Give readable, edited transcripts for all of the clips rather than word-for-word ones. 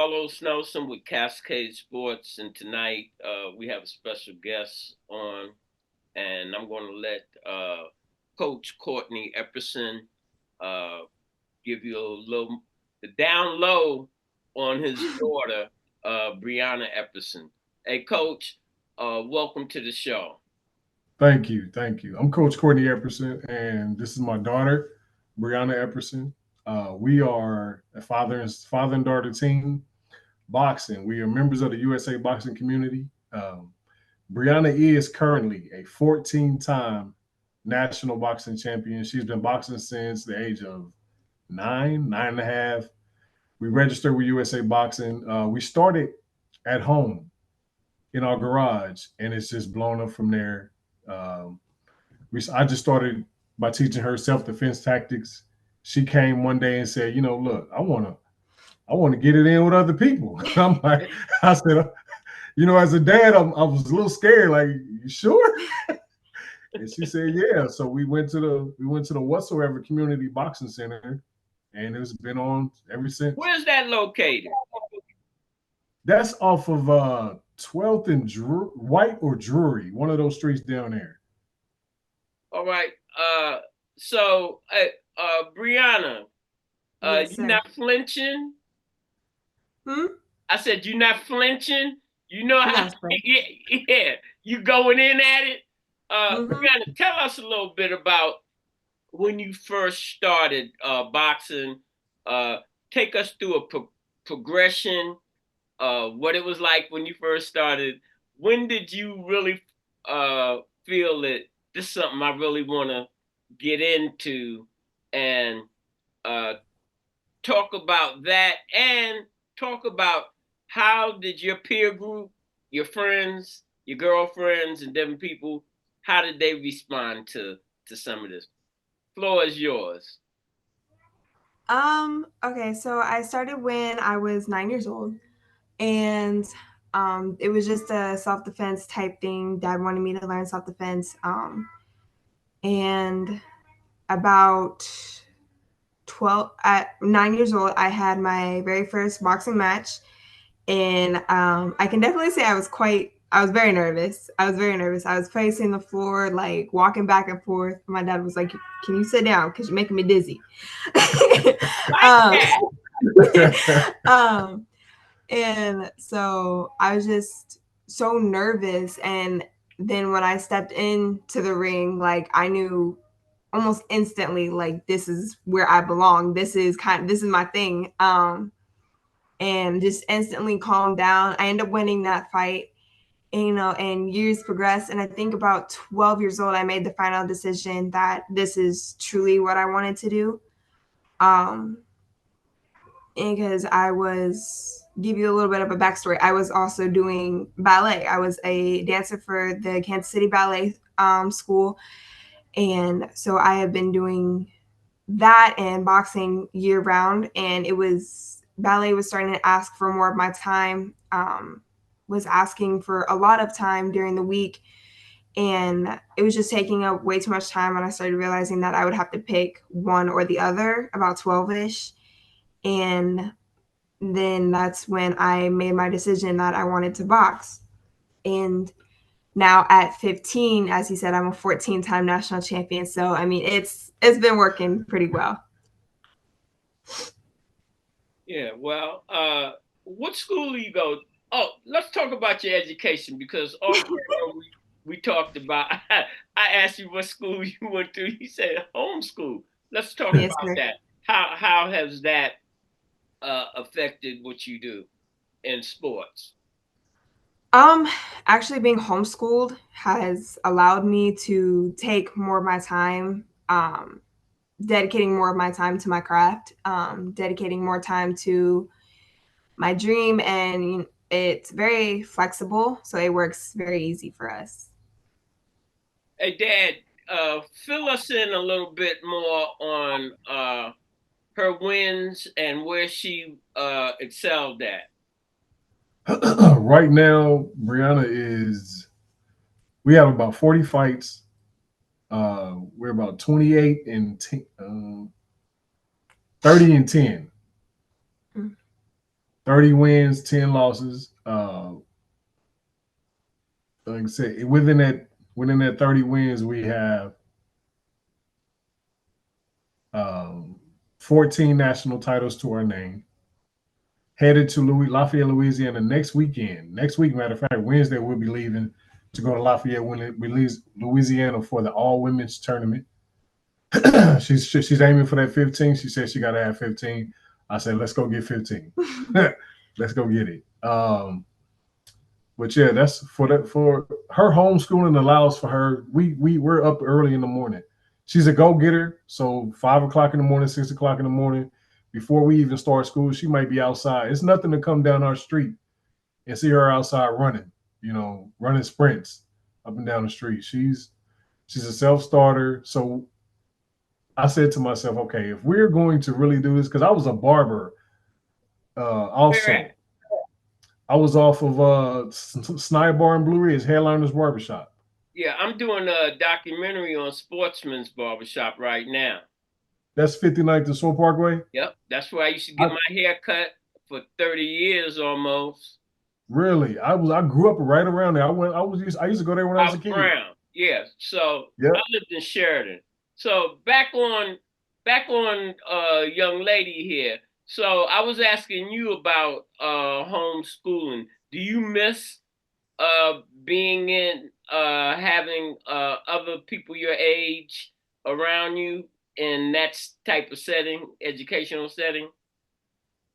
Carlos Nelson with Cascade Sports, and tonight we have a special guest on, and I'm going to let Coach Courtney Epperson uh, give you a little the down low on his daughter, Brijhana Epperson. Hey, Coach, welcome to the show. Thank you. Thank you. I'm Coach Courtney Epperson, and this is my daughter, Brijhana Epperson. We are a father and daughter team boxing. We are members of the USA boxing community. Brijhana is currently a 14-time national boxing champion. She's been boxing since the age of 9.5. We registered with USA Boxing. We started at home in our garage, and it's just blown up from there. Um, I just started by teaching her self defense tactics. She came one day and said, look, I want to get it in with other people. I'm like, I said, as a dad, I was a little scared. Like, you sure? And she said, yeah. So we went to the Whatsoever Community Boxing Center, and it's been on ever since. Where's that located? That's off of 12th and White or Drury, one of those streets down there. All right. Brijhana, Yes, you sir. not flinching? Hmm? I said you not flinching. You know how? No, sir. Yeah, yeah. You going in at it. Mm-hmm. Brijhana, tell us a little bit about when you first started boxing. Uh, Take us through a progression. What it was like when you first started. When did you really feel that this is something I really want to get into, and uh, talk about that, and talk about how did your peer group, your friends, your girlfriends, and different people, how did they respond to some of this? Floor is yours. Okay, so I started when I was 9 years old, and it was just a self-defense type thing. Dad wanted me to learn self-defense. And about 12 at 9 years old, I had my very first boxing match, and I can definitely say I was very nervous. I was very nervous. I was pacing the floor, like walking back and forth. My dad was like, "Can you sit down? Because you're making me dizzy." Like um, that. um, and so I was just so nervous. And then when I stepped into the ring, like I knew almost instantly, like this is where I belong. This is my thing. And just instantly calmed down. I ended up winning that fight. And, and years progressed, and I think about 12 years old, I made the final decision that this is truly what I wanted to do. Um, because I was give you a little bit of a backstory. I was also doing ballet. I was a dancer for the Kansas City Ballet School, and so I have been doing that and boxing year round. And it was ballet was starting to ask for more of my time. Was asking for a lot of time during the week, and it was just taking up way too much time. And I started realizing that I would have to pick one or the other about 12ish. And then that's when I made my decision that I wanted to box. And now at 15, as you said, I'm a 14-time national champion. So I mean, it's been working pretty well. Yeah. Well, what school do you go? Oh, let's talk about your education because off camera we talked about. I asked you what school you went to. You said homeschool. Let's talk Yes, about sir. that. How has that affected what you do in sports? Um, Actually being homeschooled has allowed me to take more of my time, dedicating more of my time to my craft, dedicating more time to my dream, and it's very flexible, so it works very easy for us. Hey, Dad, fill us in a little bit more on her wins and where she excelled at. Right now, Brianna is. We have about 40 fights. We're about 28 and 30 and 10. Mm. 30 wins, 10 losses. Like I said, within that 30 wins, we have um, 14 national titles to our name. Headed to Lafayette, Louisiana next weekend. Next week, matter of fact, Wednesday we'll be leaving to go to Lafayette, Louisiana for the all women's tournament. she's aiming for that 15. She said she got to have 15. I said, let's go get 15. Let's go get it. But yeah, that's for her homeschooling allows for her. We're up early in the morning. She's a go getter, so 5 o'clock in the morning, 6 o'clock in the morning, before we even start school, she might be outside. It's nothing to come down our street and see her outside running, running sprints up and down the street. She's a self starter, so I said to myself, okay, if we're going to really do this, because I was a barber, also. I was off of Snipe Bar and Blue Ridge, Headliners Barbershop. Yeah, I'm doing a documentary on Sportsman's Barbershop right now. That's 59th and Soul Parkway? Yep, that's where I used to get my hair cut for 30 years almost. Really? I grew up right around there. I used to go there when I was a kid. Brown. Yeah. So yep. I lived in Sheridan. So back on young lady here. So I was asking you about homeschooling. Do you miss being in having other people your age around you in that type of setting, educational setting?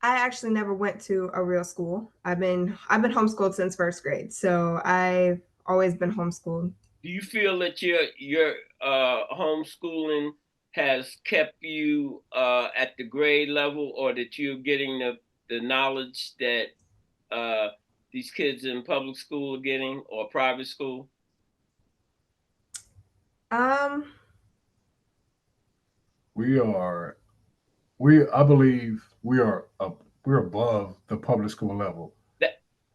I actually never went to a real school. I've been homeschooled since first grade, so I've always been homeschooled. Do you feel that your homeschooling has kept you at the grade level, or that you're getting the knowledge that these kids in public school are getting, or private school? I believe we're above the public school level.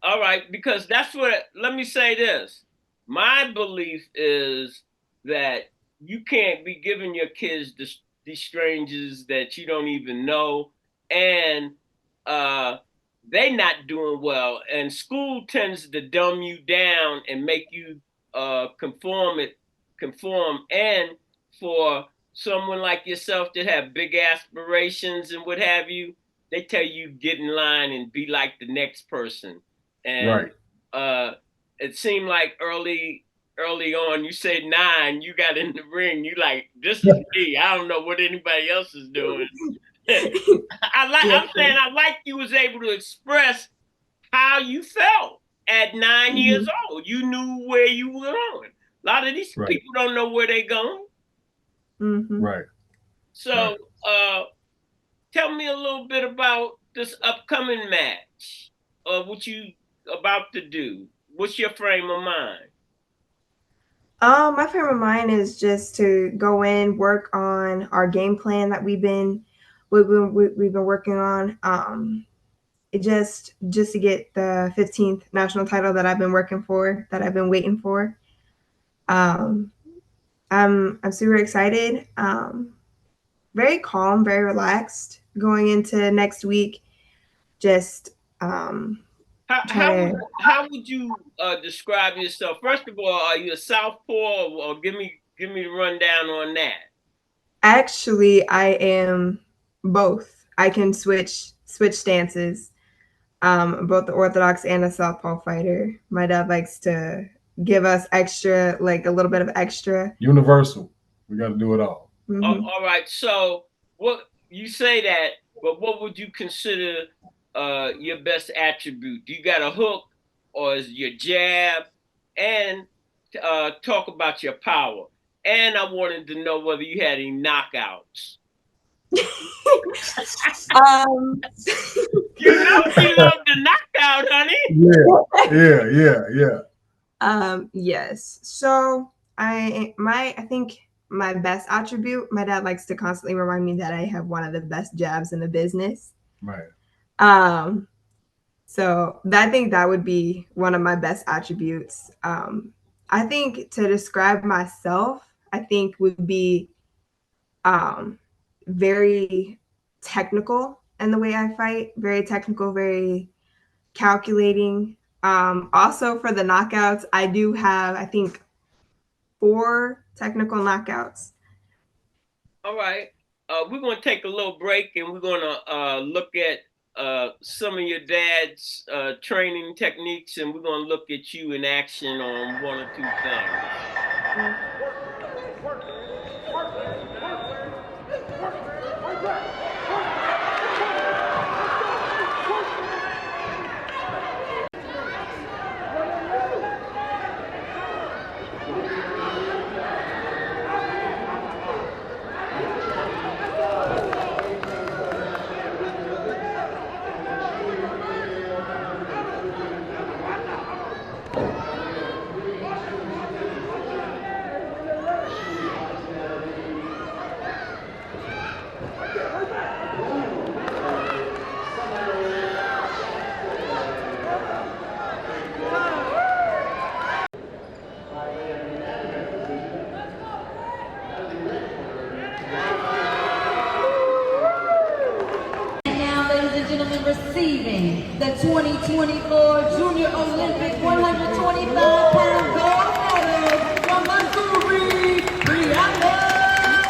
All right, because that's what, let me say this. My belief is that you can't be giving your kids these strangers that you don't even know, and they're not doing well. And school tends to dumb you down and make you conform. And for someone like yourself that have big aspirations and what have you, they tell you get in line and be like the next person. And right. It seemed like early on, you said 9, you got in the ring, you like, this is me. I don't know what anybody else is doing. I'm saying I like you was able to express how you felt at 9 years old. You knew where you were going. A lot of these people don't know where they're going. Right. So tell me a little bit about this upcoming match. What you about to do? What's your frame of mind? My frame of mind is just to go in, work on our game plan that we've been working on. It just to get the 15th national title that I've been working for, that I've been waiting for. I'm super excited. Very calm, very relaxed going into next week. Just how would you describe yourself? First of all, are you a southpaw, or give me the rundown on that? Actually, I am both. I can switch stances. Both the orthodox and a southpaw fighter. My dad likes to give us extra, like a little bit of extra. Universal. We got to do it all. All right. So what you say that, but what would you consider your best attribute? Do you got a hook, or is your jab? And talk about your power. And I wanted to know whether you had any knockouts. You know you love the knockout, honey. Yeah. Yes. So I think my best attribute, my dad likes to constantly remind me that I have one of the best jabs in the business. Right. So I think that would be one of my best attributes. I think to describe myself, I think would be very technical in the way I fight. Very technical, very calculating. Also for the knockouts, I do have, I think, 4 technical knockouts. All right. We're going to take a little break and we're going to look at some of your dad's training techniques, and we're going to look at you in action on 1 or 2 things. Receiving the 2024 Junior Olympic 125-pound gold medal from Missouri, Brijhana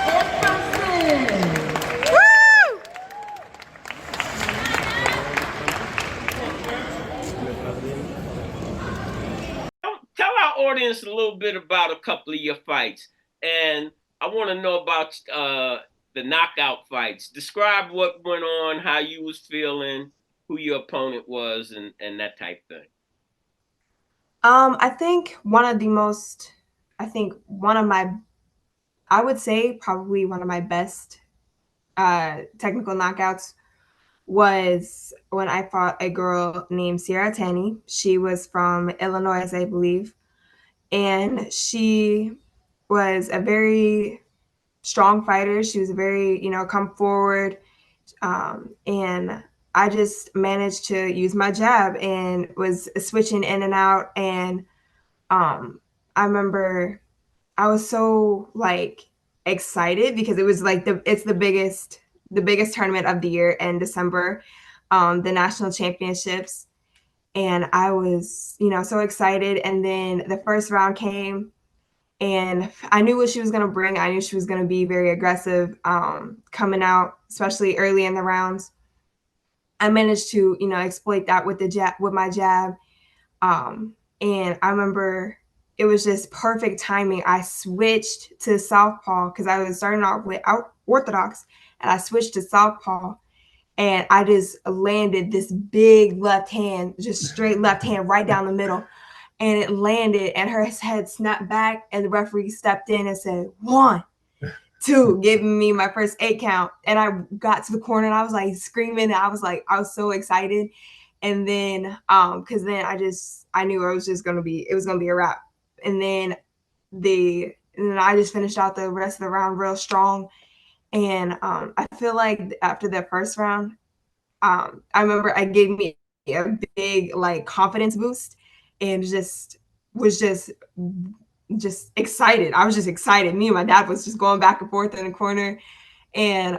Epperson. Tell our audience a little bit about a couple of your fights, and I want to know about the knockout fights. Describe what went on, how you was feeling, who your opponent was, and that type thing. I think I would say probably one of my best technical knockouts was when I fought a girl named Sierra Tanny. She was from Illinois, I believe, and she was a very strong fighter. She was very, come forward, and I just managed to use my jab and was switching in and out. And I remember I was so excited because it was it's the biggest tournament of the year in December, the national championships. And I was, so excited. And then the first round came and I knew what she was going to bring. I knew she was going to be very aggressive, coming out, especially early in the rounds. I managed to, exploit that with my jab. And I remember it was just perfect timing. I switched to southpaw because I was starting off with orthodox, and I switched to southpaw, and I just landed this big left hand, just straight left hand right down the middle. And it landed, and her head snapped back, and the referee stepped in and said, 1, 2, giving me my first 8 count. And I got to the corner, and I was like screaming. I was so excited. And then, because then I knew it was gonna be a wrap. And then I just finished out the rest of the round real strong. And I feel like after the first round, I remember it gave me a big confidence boost, and was just excited. I was just excited. Me and my dad was just going back and forth in the corner. And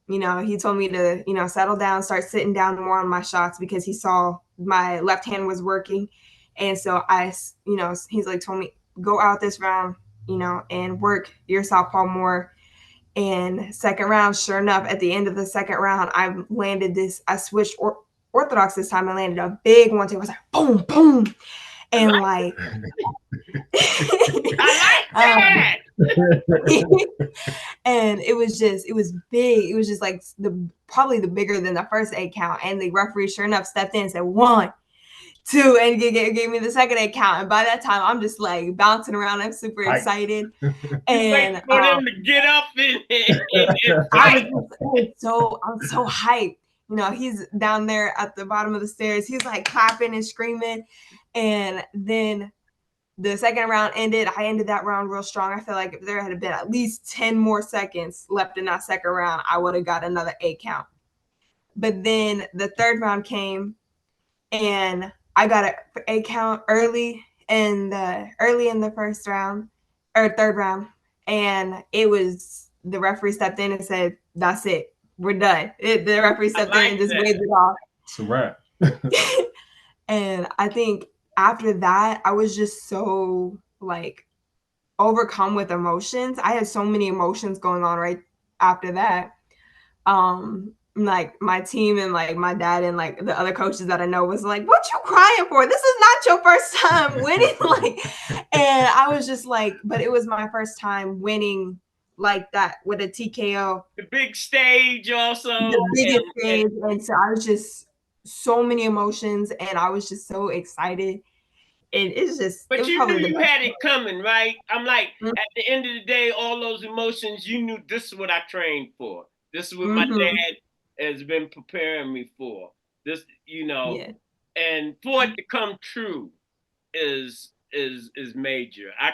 he told me to, settle down, start sitting down more on my shots because he saw my left hand was working. And so he's told me, go out this round, and work your southpaw more. And second round, sure enough, at the end of the second round, I switched orthodox this time. I landed a big 1-2. I was like, boom, boom. And I like that. And it was big. It was just probably the bigger than the first 8 count. And the referee, sure enough, stepped in and said 1, 2, and gave me the second 8 count. And by that time, I'm just bouncing around. I'm super excited. And for them to get up and I'm so hyped. He's down there at the bottom of the stairs. He's clapping and screaming. And then the second round ended. I ended that round real strong. I feel like if there had been at least 10 more seconds left in that second round, I would have got another 8 count. But then the third round came, and I got an 8 count early in the first round or third round. And it was, the referee stepped in and said, that's it. we're done. The referee stepped in and just waved it off. It's a wrap. And I think after that, I was just so like overcome with emotions. I had so many emotions going on right after that. Like my team and like my dad and like the other coaches that I know was like, "What you crying for? This is not your first time winning." Like, and I was just like, but it was my first time winning like that with a TKO. The big stage also. The biggest stage. And so I was just so many emotions and I was just so excited. And it's just, but it was you probably knew the you best had it coming, right? I'm like, Mhm. at the end of the day, all those emotions, you knew this is what I trained for. This is what my Mhm. dad has been preparing me for. This, you know, Yeah. and for it to come true is major. I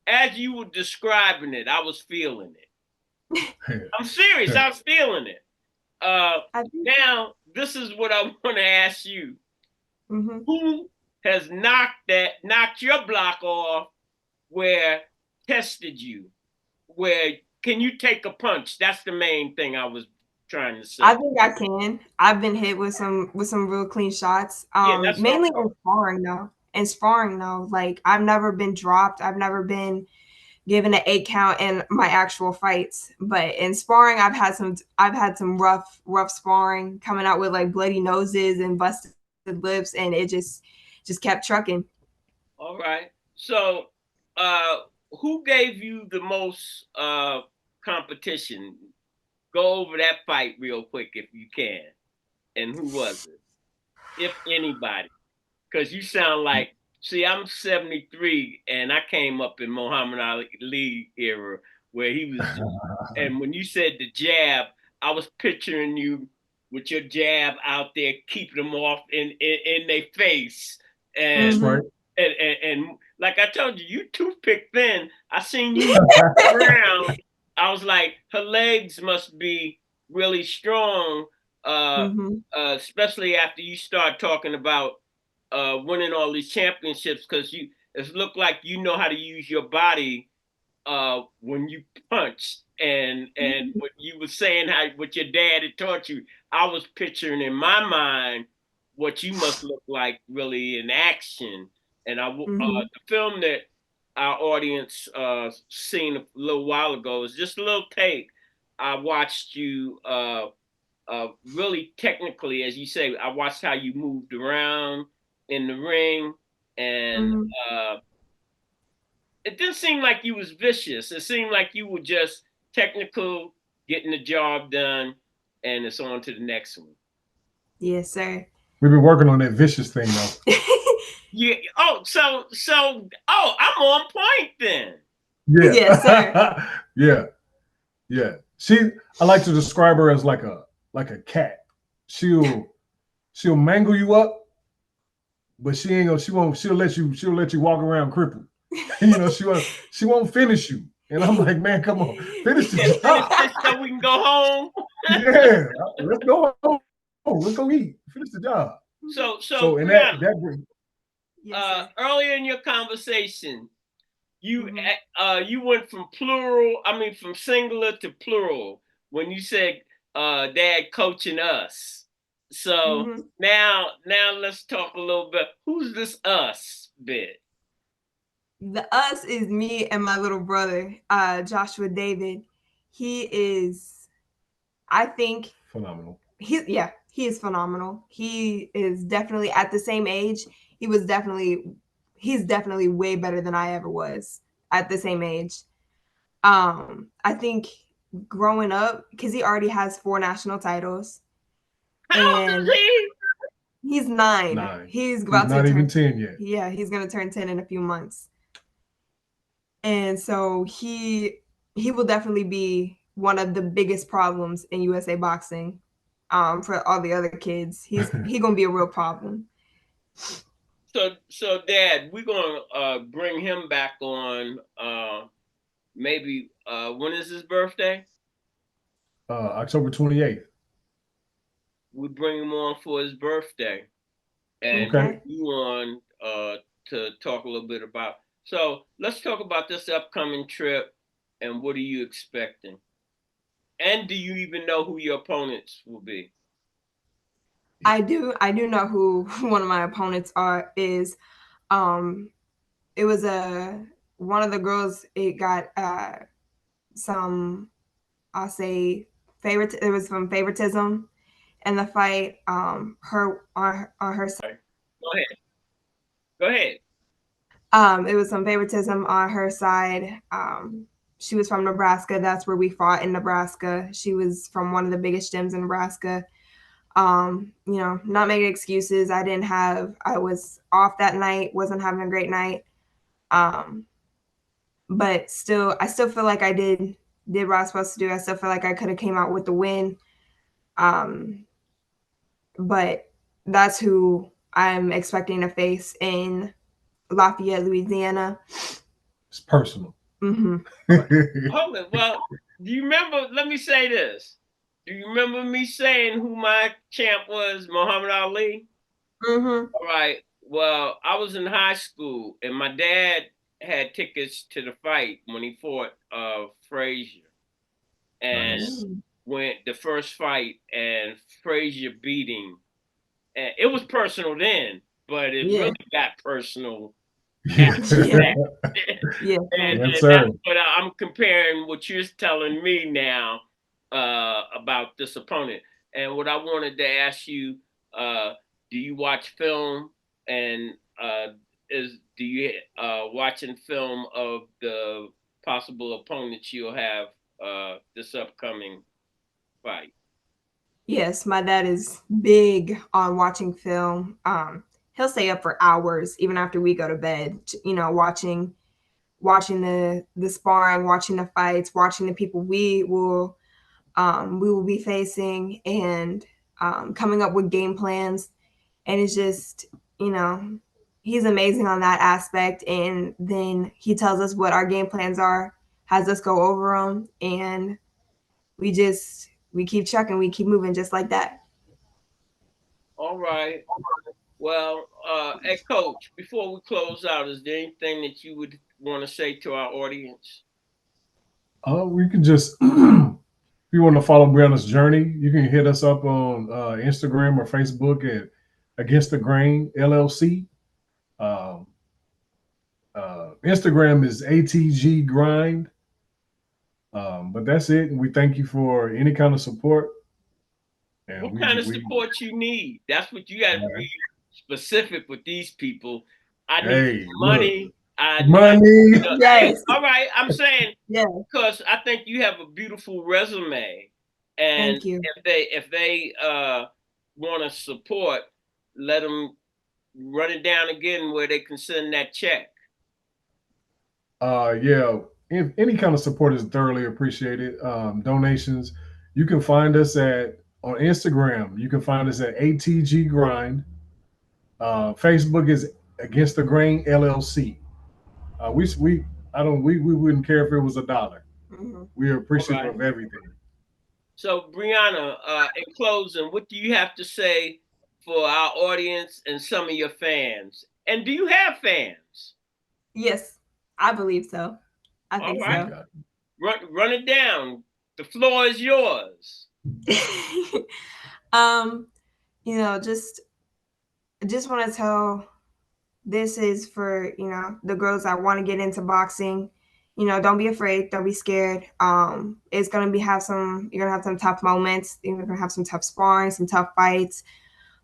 as you were describing it, I was feeling it. I'm serious, I was feeling it. I think, Now this is what I want to ask you. mhm. Who has knocked your block off where tested you? Where can you take a punch? That's the main thing I was trying to say. I think I can. I've been hit with some real clean shots. Yeah, that's Mainly in sparring though. In sparring though, like I've never been dropped. I've never been given an 8 count in my actual fights. But in sparring, I've had some rough sparring, coming out with like bloody noses and busted lips, and it just kept trucking. All right. So, who gave you the most competition? Go over that fight real quick if you can. And who was it? If anybody. Because you sound like, see, I'm 73 and I came up in Muhammad Ali era where he was just, and when you said the jab, I was picturing you with your jab out there, keeping them off in their face. And, That's right. and like I told you, you toothpick thin. I seen you around. I was like, her legs must be really strong, especially after you start talking about winning all these championships, because it looked like you know how to use your body when you punch. And what you were saying, how what your dad had taught you, I was picturing in my mind what you must look like really in action. And the film that our audience seen a little while ago is just a little take. I watched you really technically, as you say, I watched how you moved around in the ring, and it didn't seem like you was vicious. It seemed like you were just technical, getting the job done, and it's on to the next one. Yes, sir. We've been working on that vicious thing though. Yeah. Oh, so I'm on point then. Yeah. Yes, sir. Yeah. I like to describe her as like a cat. She'll mangle you up, but she'll let you walk around crippled. You know, she won't finish you. And I'm like, man, come on, finish the job. Finish this so we can go home. Yeah, let's go home. Let's go eat. Finish the job. So and Brijhana, that Yes, earlier in your conversation, you went from from singular to plural when you said dad coaching us. So now let's talk a little bit. Who's this us bit? The us is me and my little brother, Joshua David. He is, I think, phenomenal. He is phenomenal. He is definitely at the same age. He's definitely way better than I ever was at the same age. I think growing up, because he already has 4 national titles. How old is he? He's 9. He's about not even 10 yet. Yeah, he's gonna turn 10 in a few months. And so he will definitely be one of the biggest problems in USA boxing. For all the other kids, he's gonna be a real problem. So Dad, we're gonna bring him back on. Maybe when is his birthday? October 28th. We bring him on for his birthday, and you on to talk a little bit about. So let's talk about this upcoming trip, and what are you expecting? And do you even know who your opponents will be? I do know who one of my opponents is. It was one of the girls. It got some, I'll say, it was some favoritism in the fight. Her on her side. Go ahead. It was some favoritism on her side. She was from Nebraska. That's where we fought, in Nebraska. She was from one of the biggest gyms in Nebraska. Not making excuses. I was off that night, wasn't having a great night. But I still feel like I did what I was supposed to do. I still feel like I could have came out with the win. But that's who I'm expecting to face in Lafayette, Louisiana. It's personal. Mm-hmm. Hold it. Well, do you remember? Let me say this. Do you remember me saying who my champ was? Muhammad Ali? Mm-hmm. All right. Well, I was in high school, and my dad had tickets to the fight when he fought Frazier. And went the first fight, and Frazier beat him. And it was personal then, but it really got personal. After that. And Yes, that's what I'm comparing what you're telling me now about this opponent. And what I wanted to ask you, do you watch film? And do you watching film of the possible opponents you'll have this upcoming fight? Yes, my dad is big on watching film. He'll stay up for hours even after we go to bed, watching the sparring, watching the fights, watching the people we will be facing, and coming up with game plans. And it's just, he's amazing on that aspect. And then he tells us what our game plans are, has us go over them, and we keep chucking, we keep moving just like that. All right. Well, hey, Coach, before we close out, is there anything that you would want to say to our audience? We can just, if you want to follow Brijhana's journey, you can hit us up on Instagram or Facebook at Against the Grain LLC. Instagram is ATG Grind. But that's it. We thank you for any kind of support. And what kind of support you need? That's what you got to be specific with these people. I need money. Money. Yes. All right. I'm saying because I think you have a beautiful resume, and thank you. if they want to support, let them run it down again where they can send that check. If any kind of support is thoroughly appreciated. Donations, you can find us on Instagram. You can find us at ATG Grind. Facebook is Against the Grain LLC. We wouldn't care if it was $1. Mm-hmm. We are appreciative of everything. So, Brijhana, in closing, what do you have to say for our audience and some of your fans? And do you have fans? Yes, I believe so. I think so. Run it down. The floor is yours. Just want to tell, this is for, the girls that want to get into boxing. Don't be afraid. Don't be scared. It's going to you're going to have some tough moments. You're going to have some tough sparring, some tough fights.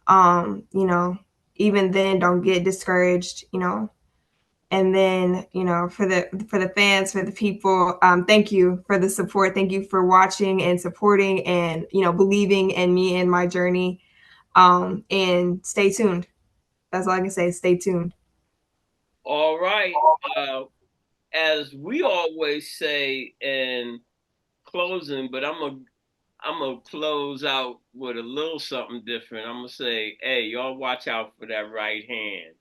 Even then, don't get discouraged, And then, for the fans, for the people, thank you for the support. Thank you for watching and supporting and, believing in me and my journey. And stay tuned. That's all I can say. Stay tuned. All right. As we always say in closing, but I'm gonna close out with a little something different. I'm gonna say, hey, y'all watch out for that right hand.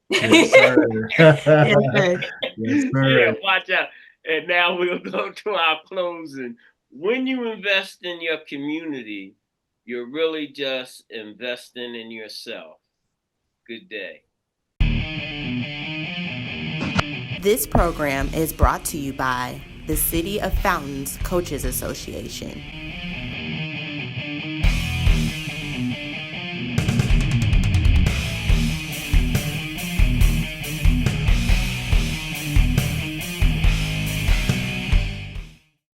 Yes, sir. Yes, sir. Yes, sir. Yeah, watch out. And now we'll go to our closing. When you invest in your community, you're really just investing in yourself. Good day. This program is brought to you by the City of Fountains Coaches Association.